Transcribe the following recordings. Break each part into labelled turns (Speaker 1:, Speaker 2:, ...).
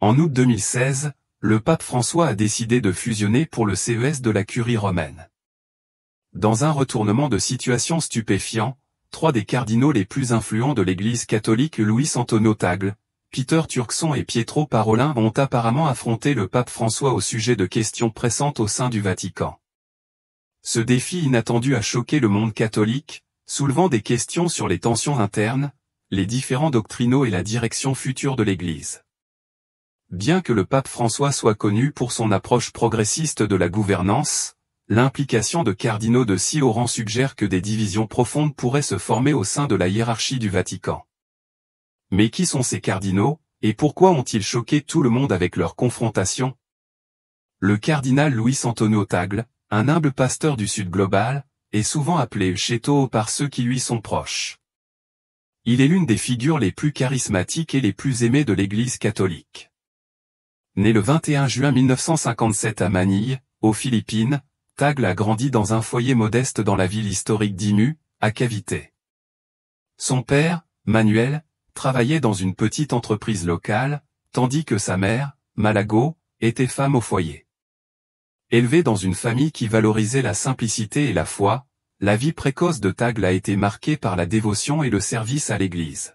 Speaker 1: En août 2016, le pape François a décidé de fusionner pour le CES de la Curie romaine. Dans un retournement de situation stupéfiant, 3 des cardinaux les plus influents de l'Église catholique, Luis Antonio Tagle, Peter Turkson et Pietro Parolin, ont apparemment affronté le pape François au sujet de questions pressantes au sein du Vatican. Ce défi inattendu a choqué le monde catholique, soulevant des questions sur les tensions internes, les différents doctrinaux et la direction future de l'Église. Bien que le pape François soit connu pour son approche progressiste de la gouvernance, l'implication de cardinaux de si haut rang suggère que des divisions profondes pourraient se former au sein de la hiérarchie du Vatican. Mais qui sont ces cardinaux, et pourquoi ont-ils choqué tout le monde avec leur confrontation? Le cardinal Luis Antonio Tagle, un humble pasteur du Sud global, est souvent appelé Cheto par ceux qui lui sont proches. Il est l'une des figures les plus charismatiques et les plus aimées de l'Église catholique. Né le 21 juin 1957 à Manille, aux Philippines, Tagle a grandi dans un foyer modeste dans la ville historique d'Imu, à Cavite. Son père, Manuel, travaillait dans une petite entreprise locale, tandis que sa mère, Malago, était femme au foyer. Élevé dans une famille qui valorisait la simplicité et la foi, la vie précoce de Tagle a été marquée par la dévotion et le service à l'Église.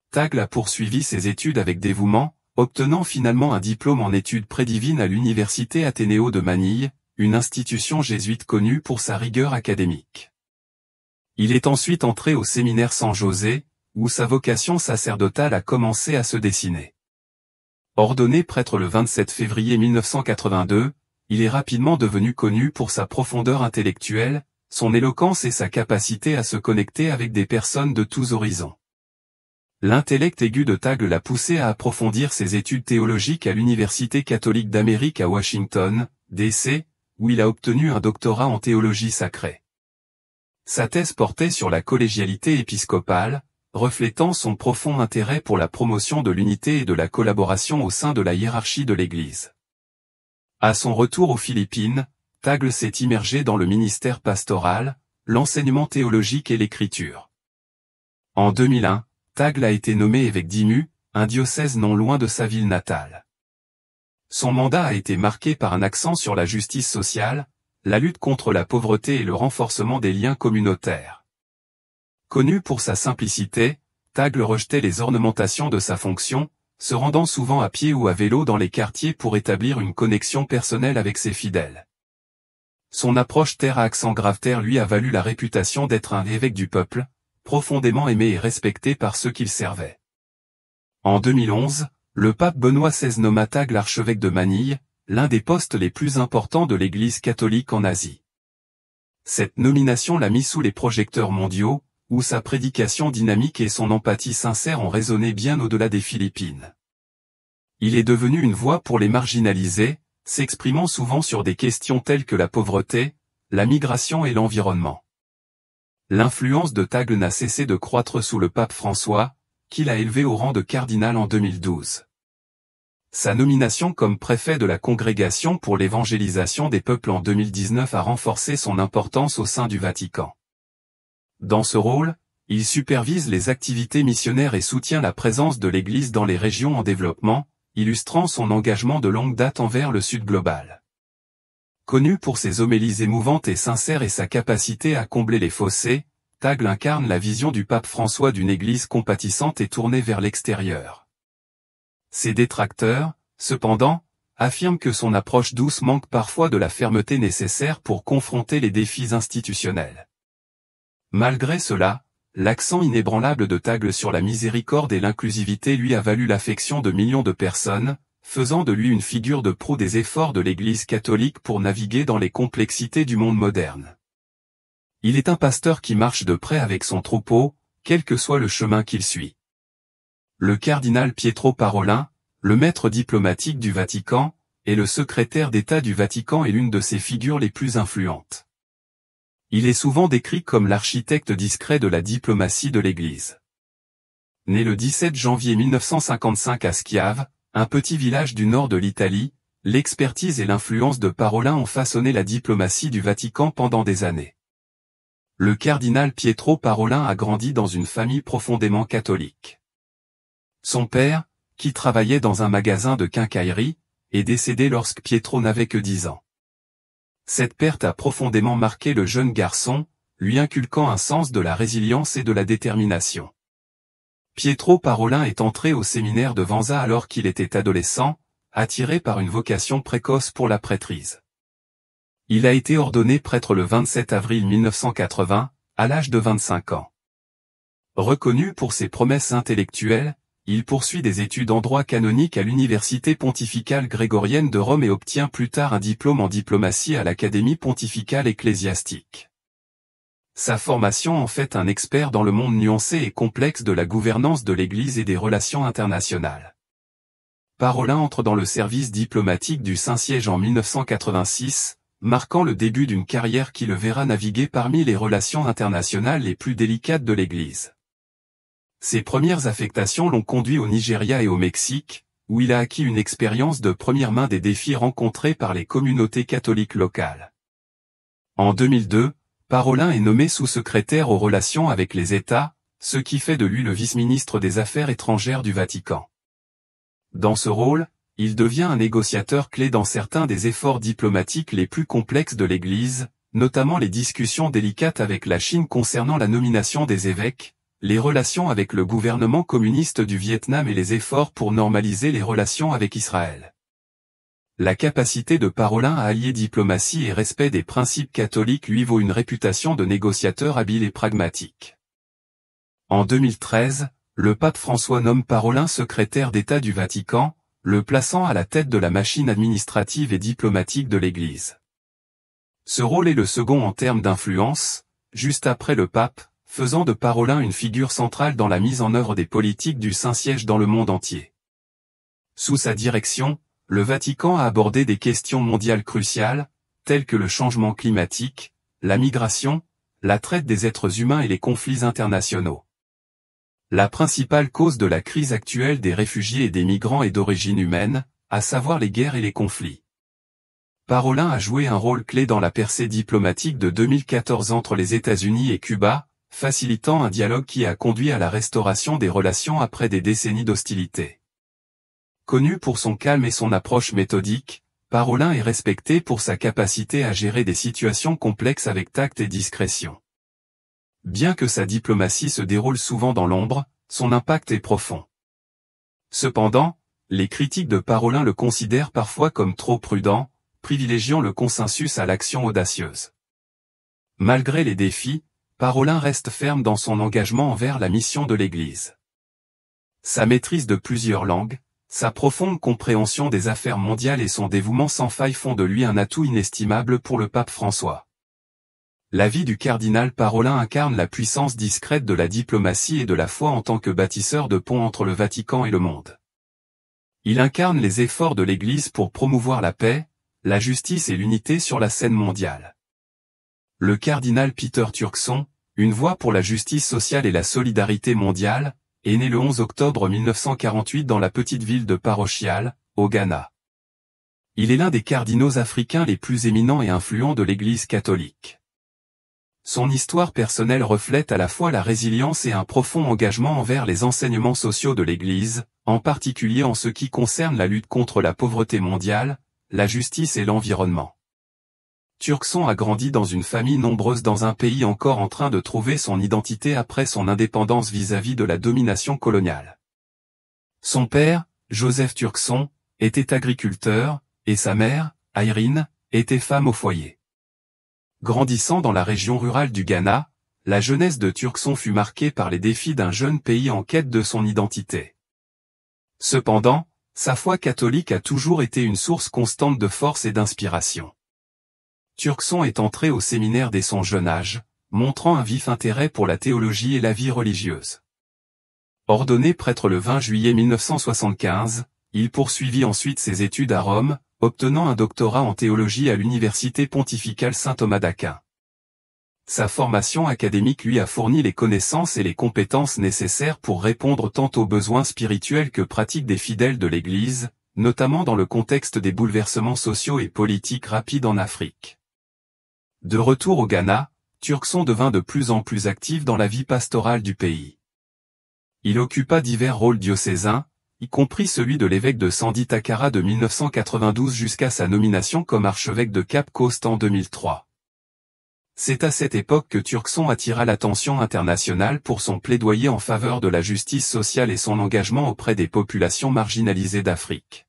Speaker 1: Tagle a poursuivi ses études avec dévouement, obtenant finalement un diplôme en études prédivines à l'Université Ateneo de Manille, une institution jésuite connue pour sa rigueur académique. Il est ensuite entré au séminaire San José, où sa vocation sacerdotale a commencé à se dessiner. Ordonné prêtre le 27 février 1982, il est rapidement devenu connu pour sa profondeur intellectuelle, son éloquence et sa capacité à se connecter avec des personnes de tous horizons. L'intellect aigu de Tagle l'a poussé à approfondir ses études théologiques à l'Université catholique d'Amérique à Washington, D.C., où il a obtenu un doctorat en théologie sacrée. Sa thèse portait sur la collégialité épiscopale, reflétant son profond intérêt pour la promotion de l'unité et de la collaboration au sein de la hiérarchie de l'Église. À son retour aux Philippines, Tagle s'est immergé dans le ministère pastoral, l'enseignement théologique et l'écriture. En 2001, Tagle a été nommé évêque d'Imu, un diocèse non loin de sa ville natale. Son mandat a été marqué par un accent sur la justice sociale, la lutte contre la pauvreté et le renforcement des liens communautaires. Connu pour sa simplicité, Tagle rejetait les ornementations de sa fonction, se rendant souvent à pied ou à vélo dans les quartiers pour établir une connexion personnelle avec ses fidèles. Son approche terre à accent grave-terre lui a valu la réputation d'être un évêque du peuple, profondément aimé et respecté par ceux qu'il servait. En 2011, le pape Benoît XVI nomma Tagle archevêque de Manille, l'un des postes les plus importants de l'Église catholique en Asie. Cette nomination l'a mis sous les projecteurs mondiaux, où sa prédication dynamique et son empathie sincère ont résonné bien au-delà des Philippines. Il est devenu une voix pour les marginalisés, s'exprimant souvent sur des questions telles que la pauvreté, la migration et l'environnement. L'influence de Tagle n'a cessé de croître sous le pape François, qui l'a élevé au rang de cardinal en 2012. Sa nomination comme préfet de la Congrégation pour l'évangélisation des peuples en 2019 a renforcé son importance au sein du Vatican. Dans ce rôle, il supervise les activités missionnaires et soutient la présence de l'Église dans les régions en développement, illustrant son engagement de longue date envers le Sud global. Connu pour ses homélies émouvantes et sincères et sa capacité à combler les fossés, Tagle incarne la vision du pape François d'une Église compatissante et tournée vers l'extérieur. Ses détracteurs, cependant, affirment que son approche douce manque parfois de la fermeté nécessaire pour confronter les défis institutionnels. Malgré cela, l'accent inébranlable de Tagle sur la miséricorde et l'inclusivité lui a valu l'affection de millions de personnes, faisant de lui une figure de proue des efforts de l'Église catholique pour naviguer dans les complexités du monde moderne. Il est un pasteur qui marche de près avec son troupeau, quel que soit le chemin qu'il suit. Le cardinal Pietro Parolin, le maître diplomatique du Vatican, et le secrétaire d'État du Vatican est l'une de ses figures les plus influentes. Il est souvent décrit comme l'architecte discret de la diplomatie de l'Église. Né le 17 janvier 1955 à Schiave, un petit village du nord de l'Italie, l'expertise et l'influence de Parolin ont façonné la diplomatie du Vatican pendant des années. Le cardinal Pietro Parolin a grandi dans une famille profondément catholique. Son père, qui travaillait dans un magasin de quincaillerie, est décédé lorsque Pietro n'avait que 10 ans. Cette perte a profondément marqué le jeune garçon, lui inculquant un sens de la résilience et de la détermination. Pietro Parolin est entré au séminaire de Venza alors qu'il était adolescent, attiré par une vocation précoce pour la prêtrise. Il a été ordonné prêtre le 27 avril 1980, à l'âge de 25 ans. Reconnu pour ses promesses intellectuelles, il poursuit des études en droit canonique à l'Université pontificale grégorienne de Rome et obtient plus tard un diplôme en diplomatie à l'Académie pontificale ecclésiastique. Sa formation en fait un expert dans le monde nuancé et complexe de la gouvernance de l'Église et des relations internationales. Parolin entre dans le service diplomatique du Saint-Siège en 1986, marquant le début d'une carrière qui le verra naviguer parmi les relations internationales les plus délicates de l'Église. Ses premières affectations l'ont conduit au Nigeria et au Mexique, où il a acquis une expérience de première main des défis rencontrés par les communautés catholiques locales. En 2002, Parolin est nommé sous-secrétaire aux relations avec les États, ce qui fait de lui le vice-ministre des Affaires étrangères du Vatican. Dans ce rôle, il devient un négociateur clé dans certains des efforts diplomatiques les plus complexes de l'Église, notamment les discussions délicates avec la Chine concernant la nomination des évêques, les relations avec le gouvernement communiste du Vietnam et les efforts pour normaliser les relations avec Israël. La capacité de Parolin à allier diplomatie et respect des principes catholiques lui vaut une réputation de négociateur habile et pragmatique. En 2013, le pape François nomme Parolin secrétaire d'État du Vatican, le plaçant à la tête de la machine administrative et diplomatique de l'Église. Ce rôle est le second en termes d'influence, juste après le pape, faisant de Parolin une figure centrale dans la mise en œuvre des politiques du Saint-Siège dans le monde entier. Sous sa direction, le Vatican a abordé des questions mondiales cruciales, telles que le changement climatique, la migration, la traite des êtres humains et les conflits internationaux. La principale cause de la crise actuelle des réfugiés et des migrants est d'origine humaine, à savoir les guerres et les conflits. Parolin a joué un rôle clé dans la percée diplomatique de 2014 entre les États-Unis et Cuba, facilitant un dialogue qui a conduit à la restauration des relations après des décennies d'hostilité. Connu pour son calme et son approche méthodique, Parolin est respecté pour sa capacité à gérer des situations complexes avec tact et discrétion. Bien que sa diplomatie se déroule souvent dans l'ombre, son impact est profond. Cependant, les critiques de Parolin le considèrent parfois comme trop prudent, privilégiant le consensus à l'action audacieuse. Malgré les défis, Parolin reste ferme dans son engagement envers la mission de l'Église. Sa maîtrise de plusieurs langues, sa profonde compréhension des affaires mondiales et son dévouement sans faille font de lui un atout inestimable pour le pape François. La vie du cardinal Parolin incarne la puissance discrète de la diplomatie et de la foi en tant que bâtisseur de ponts entre le Vatican et le monde. Il incarne les efforts de l'Église pour promouvoir la paix, la justice et l'unité sur la scène mondiale. Le cardinal Peter Turkson, une voix pour la justice sociale et la solidarité mondiale, est né le 11 octobre 1948 dans la petite ville de Parochial, au Ghana. Il est l'un des cardinaux africains les plus éminents et influents de l'Église catholique. Son histoire personnelle reflète à la fois la résilience et un profond engagement envers les enseignements sociaux de l'Église, en particulier en ce qui concerne la lutte contre la pauvreté mondiale, la justice et l'environnement. Turkson a grandi dans une famille nombreuse dans un pays encore en train de trouver son identité après son indépendance vis-à-vis de la domination coloniale. Son père, Joseph Turkson, était agriculteur, et sa mère, Irene, était femme au foyer. Grandissant dans la région rurale du Ghana, la jeunesse de Turkson fut marquée par les défis d'un jeune pays en quête de son identité. Cependant, sa foi catholique a toujours été une source constante de force et d'inspiration. Turkson est entré au séminaire dès son jeune âge, montrant un vif intérêt pour la théologie et la vie religieuse. Ordonné prêtre le 20 juillet 1975, il poursuivit ensuite ses études à Rome, obtenant un doctorat en théologie à l'Université pontificale Saint-Thomas d'Aquin. Sa formation académique lui a fourni les connaissances et les compétences nécessaires pour répondre tant aux besoins spirituels que pratiques des fidèles de l'Église, notamment dans le contexte des bouleversements sociaux et politiques rapides en Afrique. De retour au Ghana, Turkson devint de plus en plus actif dans la vie pastorale du pays. Il occupa divers rôles diocésains, y compris celui de l'évêque de Sandi Takara de 1992 jusqu'à sa nomination comme archevêque de Cap Coast en 2003. C'est à cette époque que Turkson attira l'attention internationale pour son plaidoyer en faveur de la justice sociale et son engagement auprès des populations marginalisées d'Afrique.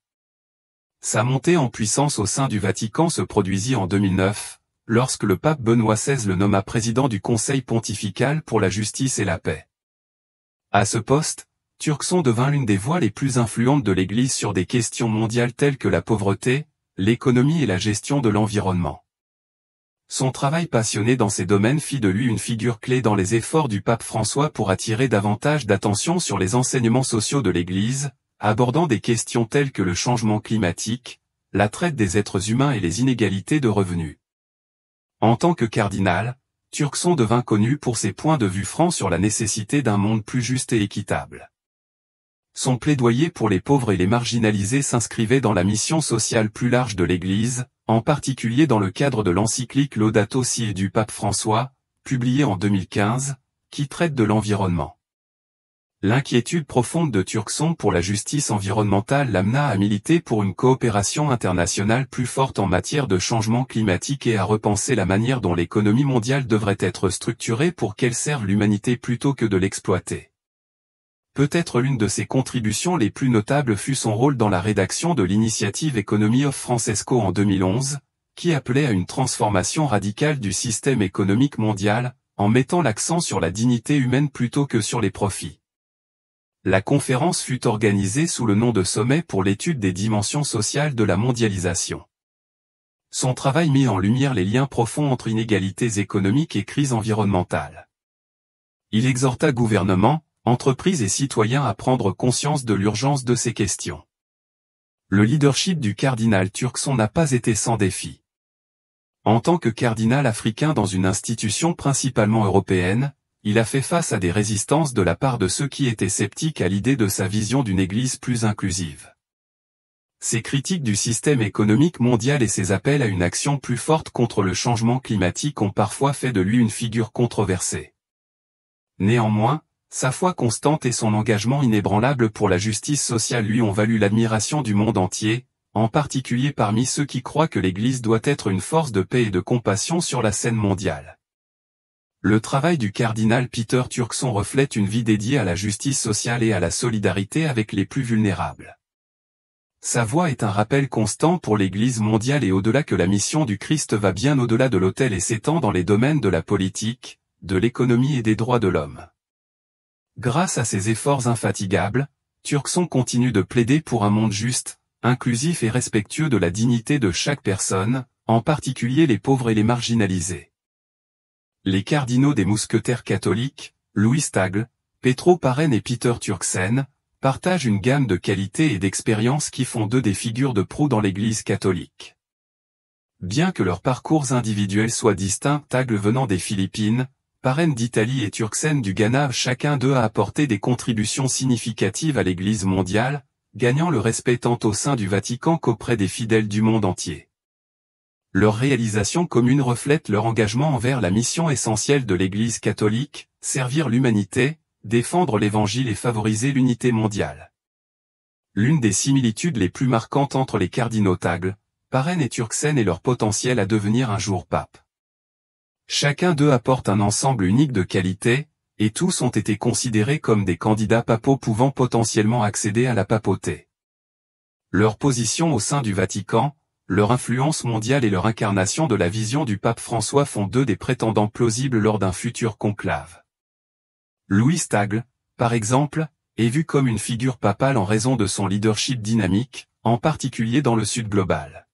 Speaker 1: Sa montée en puissance au sein du Vatican se produisit en 2009, lorsque le pape Benoît XVI le nomma président du Conseil pontifical pour la justice et la paix. À ce poste, Turkson devint l'une des voix les plus influentes de l'Église sur des questions mondiales telles que la pauvreté, l'économie et la gestion de l'environnement. Son travail passionné dans ces domaines fit de lui une figure clé dans les efforts du pape François pour attirer davantage d'attention sur les enseignements sociaux de l'Église, abordant des questions telles que le changement climatique, la traite des êtres humains et les inégalités de revenus. En tant que cardinal, Turkson devint connu pour ses points de vue francs sur la nécessité d'un monde plus juste et équitable. Son plaidoyer pour les pauvres et les marginalisés s'inscrivait dans la mission sociale plus large de l'Église, en particulier dans le cadre de l'encyclique Laudato Si du pape François, publiée en 2015, qui traite de l'environnement. L'inquiétude profonde de Turkson pour la justice environnementale l'amena à militer pour une coopération internationale plus forte en matière de changement climatique et à repenser la manière dont l'économie mondiale devrait être structurée pour qu'elle serve l'humanité plutôt que de l'exploiter. Peut-être l'une de ses contributions les plus notables fut son rôle dans la rédaction de l'initiative Economy of Francesco en 2011, qui appelait à une transformation radicale du système économique mondial, en mettant l'accent sur la dignité humaine plutôt que sur les profits. La conférence fut organisée sous le nom de Sommet pour l'étude des dimensions sociales de la mondialisation. Son travail mit en lumière les liens profonds entre inégalités économiques et crise environnementale. Il exhorta gouvernements, entreprises et citoyens à prendre conscience de l'urgence de ces questions. Le leadership du cardinal Turkson n'a pas été sans défi. En tant que cardinal africain dans une institution principalement européenne, il a fait face à des résistances de la part de ceux qui étaient sceptiques à l'idée de sa vision d'une Église plus inclusive. Ses critiques du système économique mondial et ses appels à une action plus forte contre le changement climatique ont parfois fait de lui une figure controversée. Néanmoins, sa foi constante et son engagement inébranlable pour la justice sociale lui ont valu l'admiration du monde entier, en particulier parmi ceux qui croient que l'Église doit être une force de paix et de compassion sur la scène mondiale. Le travail du cardinal Peter Turkson reflète une vie dédiée à la justice sociale et à la solidarité avec les plus vulnérables. Sa voix est un rappel constant pour l'Église mondiale et au-delà que la mission du Christ va bien au-delà de l'autel et s'étend dans les domaines de la politique, de l'économie et des droits de l'homme. Grâce à ses efforts infatigables, Turkson continue de plaider pour un monde juste, inclusif et respectueux de la dignité de chaque personne, en particulier les pauvres et les marginalisés. Les cardinaux des mousquetaires catholiques, Louis Tagle, Petro Parén et Peter Turkson, partagent une gamme de qualités et d'expériences qui font d'eux des figures de proue dans l'Église catholique. Bien que leurs parcours individuels soient distincts, Tagle venant des Philippines, Parén d'Italie et Turkson du Ghana, chacun d'eux a apporté des contributions significatives à l'Église mondiale, gagnant le respect tant au sein du Vatican qu'auprès des fidèles du monde entier. Leurs réalisations communes reflètent leur engagement envers la mission essentielle de l'Église catholique, servir l'humanité, défendre l'Évangile et favoriser l'unité mondiale. L'une des similitudes les plus marquantes entre les cardinaux Tagle, Parén et Turkson est leur potentiel à devenir un jour pape. Chacun d'eux apporte un ensemble unique de qualités, et tous ont été considérés comme des candidats papaux pouvant potentiellement accéder à la papauté. Leur position au sein du Vatican, leur influence mondiale et leur incarnation de la vision du pape François font d'eux des prétendants plausibles lors d'un futur conclave. Louis Tagle, par exemple, est vu comme une figure papale en raison de son leadership dynamique, en particulier dans le Sud global.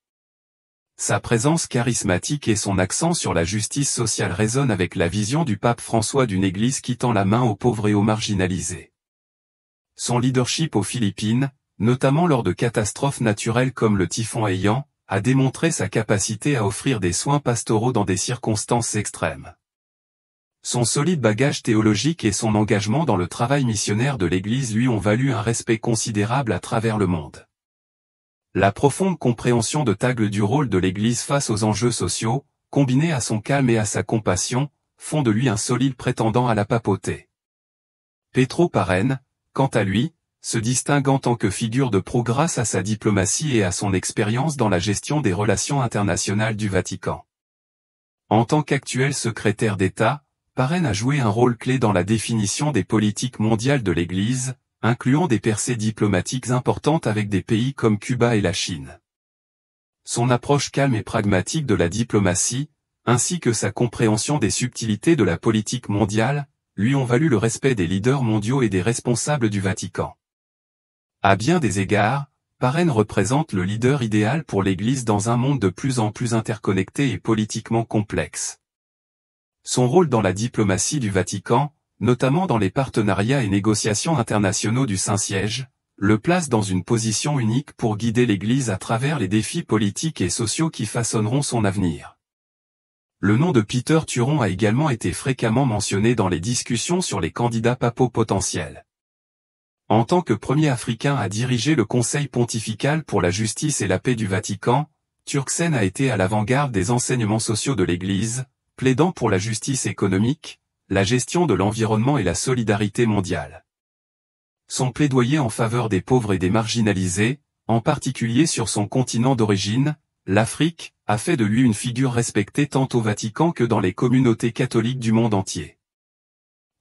Speaker 1: Sa présence charismatique et son accent sur la justice sociale résonnent avec la vision du pape François d'une Église qui tend la main aux pauvres et aux marginalisés. Son leadership aux Philippines, notamment lors de catastrophes naturelles comme le typhon Haiyan, a démontré sa capacité à offrir des soins pastoraux dans des circonstances extrêmes. Son solide bagage théologique et son engagement dans le travail missionnaire de l'Église lui ont valu un respect considérable à travers le monde. La profonde compréhension de Tagle du rôle de l'Église face aux enjeux sociaux, combinée à son calme et à sa compassion, font de lui un solide prétendant à la papauté. Petro Parén, quant à lui, se distingue en tant que figure de proue grâce à sa diplomatie et à son expérience dans la gestion des relations internationales du Vatican. En tant qu'actuel secrétaire d'État, Parraine a joué un rôle clé dans la définition des politiques mondiales de l'Église, incluant des percées diplomatiques importantes avec des pays comme Cuba et la Chine. Son approche calme et pragmatique de la diplomatie, ainsi que sa compréhension des subtilités de la politique mondiale, lui ont valu le respect des leaders mondiaux et des responsables du Vatican. À bien des égards, Parraine représente le leader idéal pour l'Église dans un monde de plus en plus interconnecté et politiquement complexe. Son rôle dans la diplomatie du Vatican, notamment dans les partenariats et négociations internationaux du Saint-Siège, le place dans une position unique pour guider l'Église à travers les défis politiques et sociaux qui façonneront son avenir. Le nom de Peter Turon a également été fréquemment mentionné dans les discussions sur les candidats papaux potentiels. En tant que premier Africain à diriger le Conseil pontifical pour la justice et la paix du Vatican, Turkcen a été à l'avant-garde des enseignements sociaux de l'Église, plaidant pour la justice économique, la gestion de l'environnement et la solidarité mondiale. Son plaidoyer en faveur des pauvres et des marginalisés, en particulier sur son continent d'origine, l'Afrique, a fait de lui une figure respectée tant au Vatican que dans les communautés catholiques du monde entier.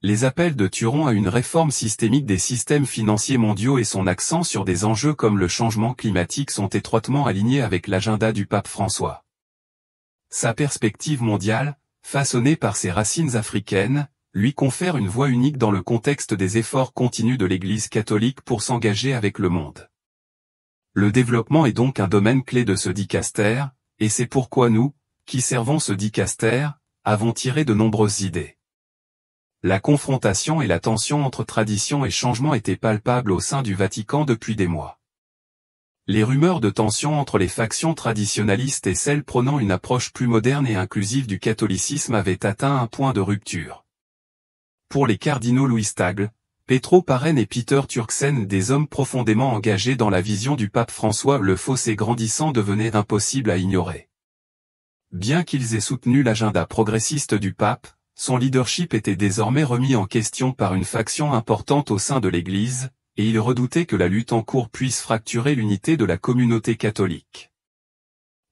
Speaker 1: Les appels de Turon à une réforme systémique des systèmes financiers mondiaux et son accent sur des enjeux comme le changement climatique sont étroitement alignés avec l'agenda du pape François. Sa perspective mondiale, façonnée par ses racines africaines, lui confère une voix unique dans le contexte des efforts continus de l'Église catholique pour s'engager avec le monde. Le développement est donc un domaine clé de ce dicaster, et c'est pourquoi nous, qui servons ce dicaster, avons tiré de nombreuses idées. La confrontation et la tension entre tradition et changement étaient palpables au sein du Vatican depuis des mois. Les rumeurs de tension entre les factions traditionnalistes et celles prônant une approche plus moderne et inclusive du catholicisme avaient atteint un point de rupture. Pour les cardinaux Louis Tagle, Petro Parraine et Peter Turkcen, des hommes profondément engagés dans la vision du pape François, le fossé grandissant devenait impossible à ignorer. Bien qu'ils aient soutenu l'agenda progressiste du pape, son leadership était désormais remis en question par une faction importante au sein de l'Église, et ils redoutaient que la lutte en cours puisse fracturer l'unité de la communauté catholique.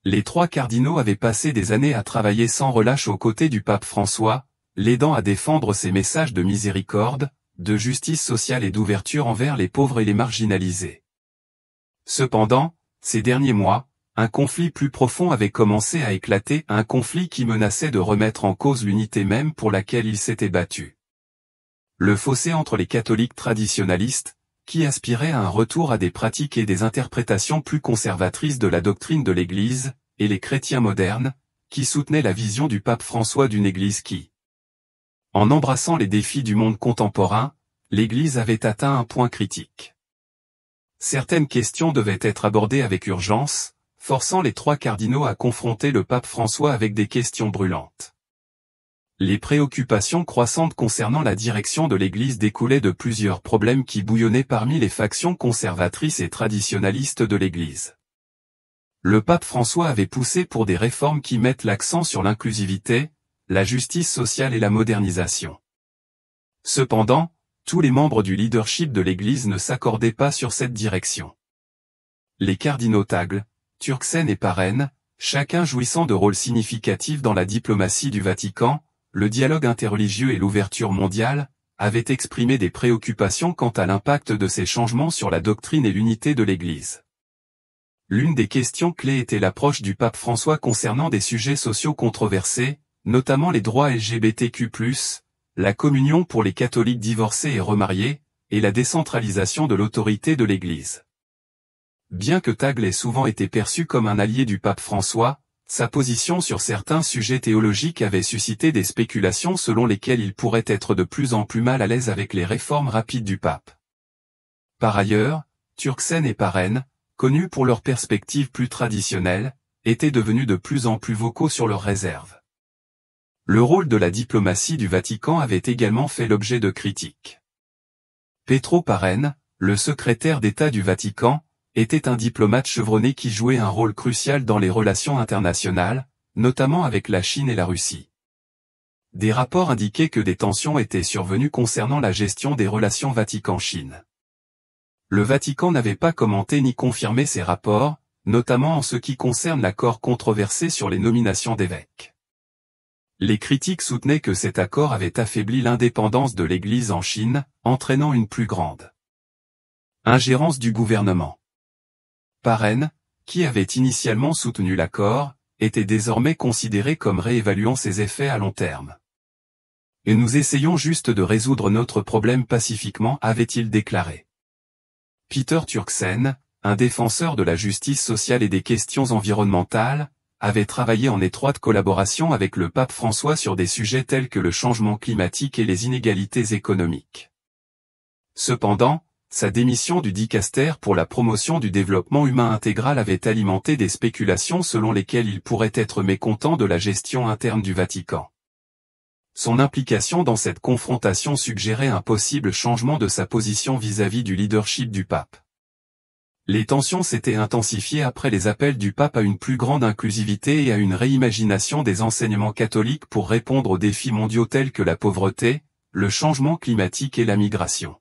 Speaker 1: Les trois cardinaux avaient passé des années à travailler sans relâche aux côtés du pape François, l'aidant à défendre ses messages de miséricorde, de justice sociale et d'ouverture envers les pauvres et les marginalisés. Cependant, ces derniers mois, un conflit plus profond avait commencé à éclater, un conflit qui menaçait de remettre en cause l'unité même pour laquelle ils s'étaient battus. Le fossé entre les catholiques traditionalistes, qui aspiraient à un retour à des pratiques et des interprétations plus conservatrices de la doctrine de l'Église, et les chrétiens modernes, qui soutenaient la vision du pape François d'une Église qui, en embrassant les défis du monde contemporain, l'Église avait atteint un point critique. Certaines questions devaient être abordées avec urgence, forçant les trois cardinaux à confronter le pape François avec des questions brûlantes. Les préoccupations croissantes concernant la direction de l'Église découlaient de plusieurs problèmes qui bouillonnaient parmi les factions conservatrices et traditionalistes de l'Église. Le pape François avait poussé pour des réformes qui mettent l'accent sur l'inclusivité, la justice sociale et la modernisation. Cependant, tous les membres du leadership de l'Église ne s'accordaient pas sur cette direction. Les cardinaux Tagle, Turkcen et Parraine, chacun jouissant de rôles significatifs dans la diplomatie du Vatican, le dialogue interreligieux et l'ouverture mondiale, avaient exprimé des préoccupations quant à l'impact de ces changements sur la doctrine et l'unité de l'Église. L'une des questions clés était l'approche du pape François concernant des sujets sociaux controversés, notamment les droits LGBTQ+, la communion pour les catholiques divorcés et remariés, et la décentralisation de l'autorité de l'Église. Bien que Tagle ait souvent été perçu comme un allié du pape François, sa position sur certains sujets théologiques avait suscité des spéculations selon lesquelles il pourrait être de plus en plus mal à l'aise avec les réformes rapides du pape. Par ailleurs, Turkcen et Parraine, connus pour leurs perspectives plus traditionnelles, étaient devenus de plus en plus vocaux sur leurs réserves. Le rôle de la diplomatie du Vatican avait également fait l'objet de critiques. Petro Parraine, le secrétaire d'État du Vatican, était un diplomate chevronné qui jouait un rôle crucial dans les relations internationales, notamment avec la Chine et la Russie. Des rapports indiquaient que des tensions étaient survenues concernant la gestion des relations Vatican-Chine. le Vatican n'avait pas commenté ni confirmé ces rapports, notamment en ce qui concerne l'accord controversé sur les nominations d'évêques. Les critiques soutenaient que cet accord avait affaibli l'indépendance de l'Église en Chine, entraînant une plus grande ingérence du gouvernement. Parraine, qui avait initialement soutenu l'accord, était désormais considéré comme réévaluant ses effets à long terme. Et nous essayons juste de résoudre notre problème pacifiquement, avait-il déclaré. Peter Turksen, un défenseur de la justice sociale et des questions environnementales, avait travaillé en étroite collaboration avec le pape François sur des sujets tels que le changement climatique et les inégalités économiques. Cependant, sa démission du dicaster pour la promotion du développement humain intégral avait alimenté des spéculations selon lesquelles il pourrait être mécontent de la gestion interne du Vatican. Son implication dans cette confrontation suggérait un possible changement de sa position vis-à-vis du leadership du pape. Les tensions s'étaient intensifiées après les appels du pape à une plus grande inclusivité et à une réimagination des enseignements catholiques pour répondre aux défis mondiaux tels que la pauvreté, le changement climatique et la migration.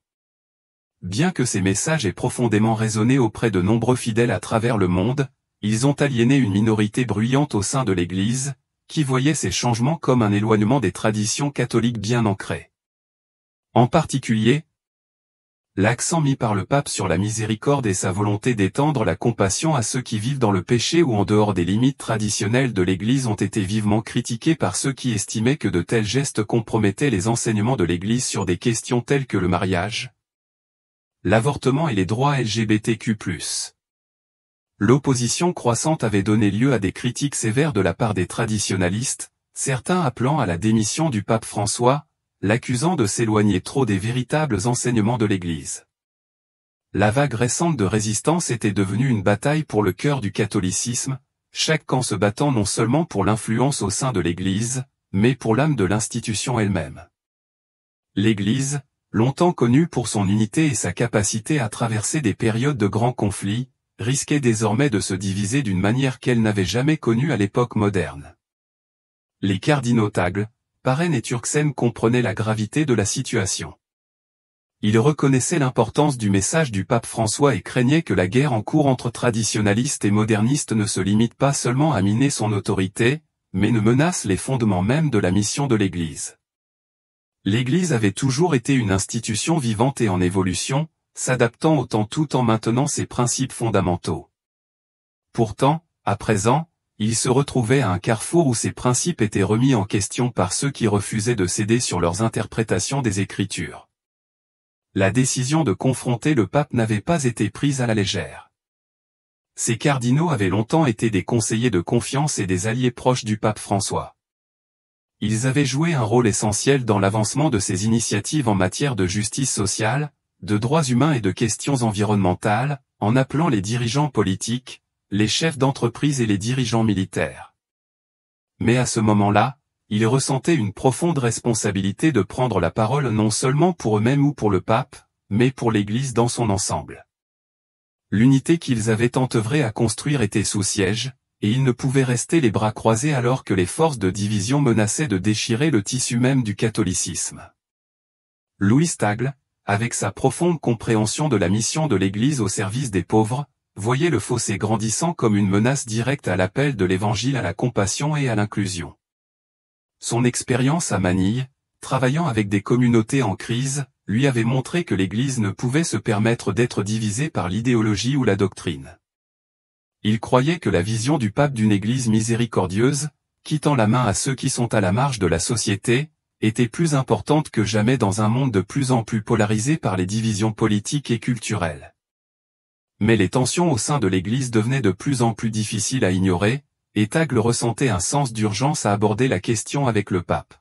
Speaker 1: Bien que ces messages aient profondément résonné auprès de nombreux fidèles à travers le monde, ils ont aliéné une minorité bruyante au sein de l'Église, qui voyait ces changements comme un éloignement des traditions catholiques bien ancrées. En particulier, l'accent mis par le pape sur la miséricorde et sa volonté d'étendre la compassion à ceux qui vivent dans le péché ou en dehors des limites traditionnelles de l'Église ont été vivement critiqués par ceux qui estimaient que de tels gestes compromettaient les enseignements de l'Église sur des questions telles que le mariage, l'avortement et les droits LGBTQ+. L'opposition croissante avait donné lieu à des critiques sévères de la part des traditionalistes, certains appelant à la démission du pape François, l'accusant de s'éloigner trop des véritables enseignements de l'Église. La vague récente de résistance était devenue une bataille pour le cœur du catholicisme, chaque camp se battant non seulement pour l'influence au sein de l'Église, mais pour l'âme de l'institution elle-même. L'Église, longtemps connue pour son unité et sa capacité à traverser des périodes de grands conflits, risquait désormais de se diviser d'une manière qu'elle n'avait jamais connue à l'époque moderne. Les cardinaux Tagle, Parraine et Turksen comprenaient la gravité de la situation. Ils reconnaissaient l'importance du message du pape François et craignaient que la guerre en cours entre traditionalistes et modernistes ne se limite pas seulement à miner son autorité, mais ne menace les fondements même de la mission de l'Église. L'Église avait toujours été une institution vivante et en évolution, s'adaptant au temps tout en maintenant ses principes fondamentaux. Pourtant, à présent, il se retrouvait à un carrefour où ses principes étaient remis en question par ceux qui refusaient de céder sur leurs interprétations des Écritures. La décision de confronter le pape n'avait pas été prise à la légère. Ces cardinaux avaient longtemps été des conseillers de confiance et des alliés proches du pape François. Ils avaient joué un rôle essentiel dans l'avancement de ses initiatives en matière de justice sociale, de droits humains et de questions environnementales, en appelant les dirigeants politiques, les chefs d'entreprise et les dirigeants militaires. Mais à ce moment-là, ils ressentaient une profonde responsabilité de prendre la parole non seulement pour eux-mêmes ou pour le pape, mais pour l'Église dans son ensemble. L'unité qu'ils avaient œuvré à construire était sous siège, et ils ne pouvaient rester les bras croisés alors que les forces de division menaçaient de déchirer le tissu même du catholicisme. Louis Tagle, avec sa profonde compréhension de la mission de l'Église au service des pauvres, voyait le fossé grandissant comme une menace directe à l'appel de l'Évangile à la compassion et à l'inclusion. Son expérience à Manille, travaillant avec des communautés en crise, lui avait montré que l'Église ne pouvait se permettre d'être divisée par l'idéologie ou la doctrine. Il croyait que la vision du pape d'une Église miséricordieuse, qui tend la main à ceux qui sont à la marge de la société, était plus importante que jamais dans un monde de plus en plus polarisé par les divisions politiques et culturelles. Mais les tensions au sein de l'Église devenaient de plus en plus difficiles à ignorer, et Tagle ressentait un sens d'urgence à aborder la question avec le pape.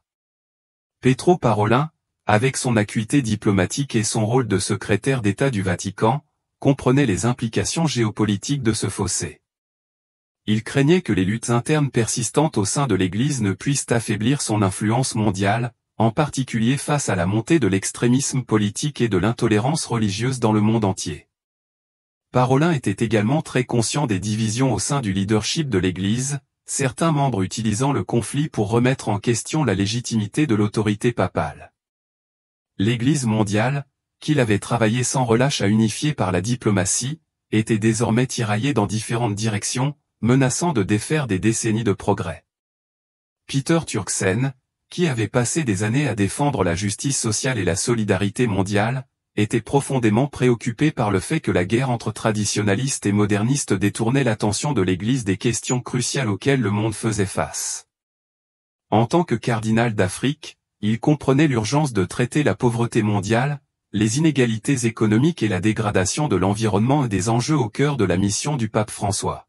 Speaker 1: Pietro Parolin, avec son acuité diplomatique et son rôle de secrétaire d'État du Vatican, comprenait les implications géopolitiques de ce fossé. Il craignait que les luttes internes persistantes au sein de l'Église ne puissent affaiblir son influence mondiale, en particulier face à la montée de l'extrémisme politique et de l'intolérance religieuse dans le monde entier. Parolin était également très conscient des divisions au sein du leadership de l'Église, certains membres utilisant le conflit pour remettre en question la légitimité de l'autorité papale. L'Église mondiale, qu'il avait travaillé sans relâche à unifier par la diplomatie, était désormais tiraillé dans différentes directions, menaçant de défaire des décennies de progrès. Peter Turksen, qui avait passé des années à défendre la justice sociale et la solidarité mondiale, était profondément préoccupé par le fait que la guerre entre traditionalistes et modernistes détournait l'attention de l'Église des questions cruciales auxquelles le monde faisait face. En tant que cardinal d'Afrique, il comprenait l'urgence de traiter la pauvreté mondiale, les inégalités économiques et la dégradation de l'environnement et des enjeux au cœur de la mission du pape François.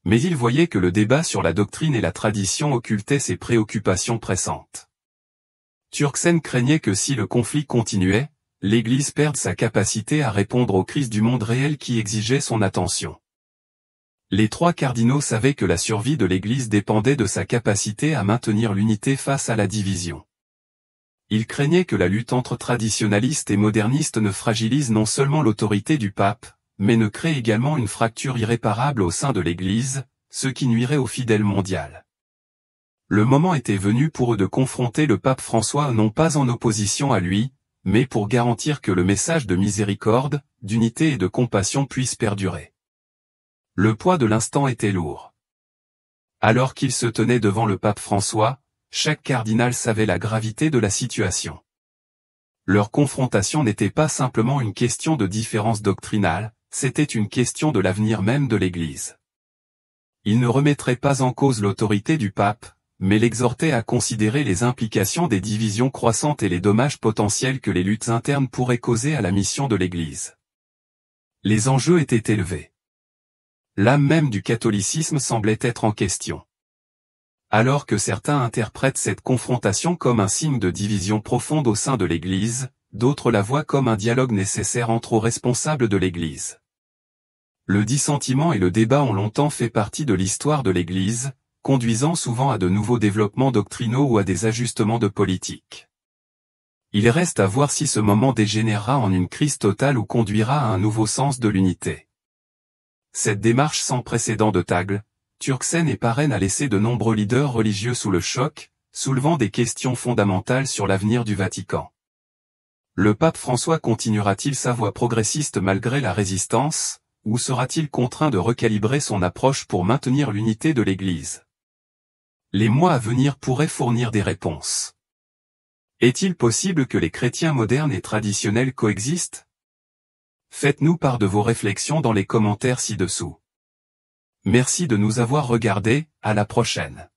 Speaker 1: Mais il voyait que le débat sur la doctrine et la tradition occultait ses préoccupations pressantes. Turksen craignait que si le conflit continuait, l'Église perde sa capacité à répondre aux crises du monde réel qui exigeaient son attention. Les trois cardinaux savaient que la survie de l'Église dépendait de sa capacité à maintenir l'unité face à la division. Ils craignaient que la lutte entre traditionalistes et modernistes ne fragilise non seulement l'autorité du pape, mais ne crée également une fracture irréparable au sein de l'Église, ce qui nuirait au fidèle mondial. Le moment était venu pour eux de confronter le pape François non pas en opposition à lui, mais pour garantir que le message de miséricorde, d'unité et de compassion puisse perdurer. Le poids de l'instant était lourd. Alors qu'ils se tenaient devant le pape François, chaque cardinal savait la gravité de la situation. Leur confrontation n'était pas simplement une question de différence doctrinale, c'était une question de l'avenir même de l'Église. Ils ne remettraient pas en cause l'autorité du pape, mais l'exhortaient à considérer les implications des divisions croissantes et les dommages potentiels que les luttes internes pourraient causer à la mission de l'Église. Les enjeux étaient élevés. L'âme même du catholicisme semblait être en question. Alors que certains interprètent cette confrontation comme un signe de division profonde au sein de l'Église, d'autres la voient comme un dialogue nécessaire entre aux responsables de l'Église. Le dissentiment et le débat ont longtemps fait partie de l'histoire de l'Église, conduisant souvent à de nouveaux développements doctrinaux ou à des ajustements de politique. Il reste à voir si ce moment dégénérera en une crise totale ou conduira à un nouveau sens de l'unité. Cette démarche sans précédent de Tagle, Turksen et Parraine a laissé de nombreux leaders religieux sous le choc, soulevant des questions fondamentales sur l'avenir du Vatican. Le pape François continuera-t-il sa voie progressiste malgré la résistance, ou sera-t-il contraint de recalibrer son approche pour maintenir l'unité de l'Église ? Les mois à venir pourraient fournir des réponses. Est-il possible que les chrétiens modernes et traditionnels coexistent ? Faites-nous part de vos réflexions dans les commentaires ci-dessous. Merci de nous avoir regardés, à la prochaine.